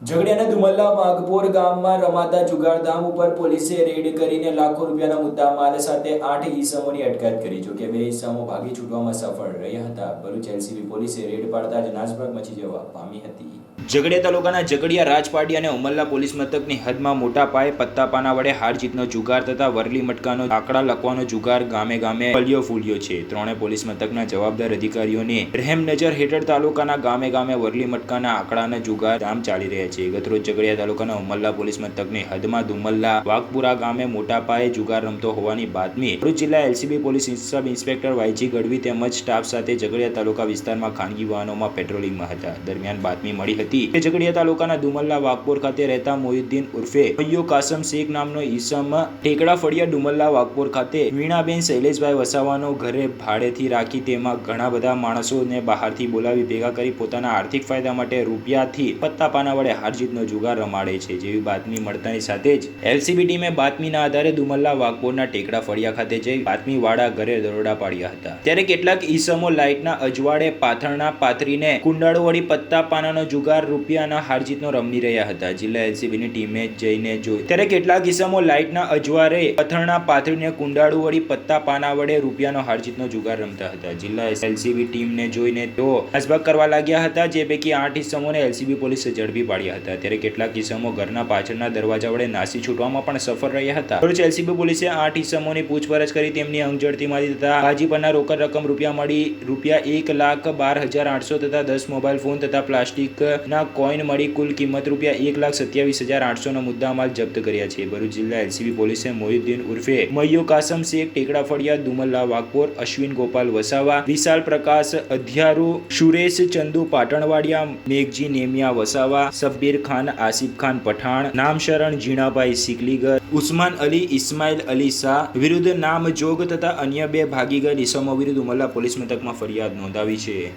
ઝઘડિયાના ધુમલ્લા માગપોર ગામમાં રમાતા જુગારધામ ઉપર પોલીસે રેડ કરીને લાખો રૂપિયાના મુદ્દામાલ સાથે 8 ઈસમોની અટકાયત કરી. જોકે 2 ઈસમો ભાગી છૂટવામાં સફળ રહ્યા હતા. ભરૂચ એલસીબી પોલીસે રેડ પાડતા જ નાસભાગ મચી જવા પામી હતી. ઝઘડિયા તાલુકાના ઝઘડિયા રાજપાટી અને ઉમલ્લા પોલીસ મથકની હદમાં મોટા પાયે પત્તાપાના વડે હાર જીતનો જુગાર તથા વરલી મટકાનો આંકડા લખવાનો જુગાર ગામે ગામે ફલ્યો ફૂલ્યો છે. ત્રણે પોલીસ મથકના જવાબદાર અધિકારીઓને રહેમ નજર હેઠળ તાલુકાના ગામે ગામે વરલી મટકાના આંકડાના જુગાર ધામ ચાલી રહ્યા છે. ગતરોજ ઝઘડિયા તાલુકાના ઉમલ્લા પોલીસ મથકની હદમાં ધુમલ્લા વાઘપુરા ગામે મોટા પાયે જુગાર રમતો હોવાની બાતમી ભરૂચ જિલ્લા LCB police sub inspector YG Gadhvi તેમજ સ્ટાફ સાથે ઝઘડિયા તાલુકા વિસ્તારમાં ખાનગી વાહનોમાં પેટ્રોલિંગમાં હતા. દરમિયાન બાતમી મળી હતી કે ઝઘડિયા તાલુકાના ધુમલ્લા વાઘપોર ખાતે રહેતા મોહિદ્દીન ઉર્ફે મૈયો કાસમ શેખ નામનો ઈસમ ટેકડા ફળિયા ડુમલ્લા વાઘપોર ખાતે વીણાબેન શૈલેષભાઈ વસાવાનો ઘરે ભાડેથી રાખી તેમાં ઘણા બધા માણસોને બહારથી બોલાવી ભેગા કરી પોતાના આર્થિક ફાયદા માટે રૂપિયાથી પત્તાપાના વડે હાર જીતનો જુગાર રમાડે છે જેવી બાતમી મળતાની સાથે જ એલસીબી ટીમે બાતમીના આધારે ધુમલ્લા વાઘપોરના ટેકડા ફળિયા ખાતે જઈ બાતમીવાળા ઘરે દરોડા પાડ્યા હતા. ત્યારે કેટલાક ઈસમો લાઇટના અજવાળે પાથરણા પાથરીને કુંડાળો વળી પત્તાપાનાનો જુગાર રૂપિયાના હારજીતનો રમી રહ્યા હતા. જિલ્લા એલસીબીની ટીમે જઈને જોઈ ત્યારે કેટલાક કિસ્સામાં લાઇટના અજવાળે પથરણા પાથરીને કુંડાળુ વળી પત્તા પાના વડે રૂપિયાનો હારજીતનો જુગાર રમતા હતા. જિલ્લા એલસીબી ટીમને જોઈને તેઓ નાસભાગ કરવા લાગ્યા હતા. જે પૈકી 8 ઇસમોને એલસીબી પોલીસે ઝડપી પાડ્યા હતા. ત્યારે કેટલાક ઇસમો ઘરના પાછળના દરવાજા વડે નાસી છૂટવામાં પણ સફળ રહ્યા હતા. ભરૂચ એલસીબી પોલીસે 8 ઇસમોની પૂછપરછ કરી તેમની અંગઝડતીમાંથી તથા બાજી પરના રોકડ રકમ રૂપિયા મળી ₹1,12,800 તથા 10 મોબાઈલ ફોન તથા પ્લાસ્ટિકના કોઈન મળી કુલ કિંમત ₹1,27,800 મુદ્દામાલ જપ્ત કર્યા છે. ભરૂચ જિલ્લા એલસીબી પોલીસે મોહિદ્દીન ઉર્ફે મૈયો કાસમ શેખ ટેકડા ફળિયા ધુમલ્લા વાઘપોર અશ્વિન ગોપાલ વસાવા વિશાલ પ્રકાશ અધ્યારુ સુરેશ ચંદુ પાટણવાડિયા મેઘજી નેમિયા વસાવા સબ્બીર ખાન આસિફ ખાન પઠાણ નામશરણ ઝીણાભાઈ સિકલીગર ઉસ્માન અલી ઇસ્માઇલ અલી શાહ વિરુદ્ધ નામજોગ તથા અન્ય 2 ભાગી ગયેલ ઇસમો વિરુદ્ધ ઉમલ્લા પોલીસ મથકમાં ફરિયાદ નોંધાવી છે.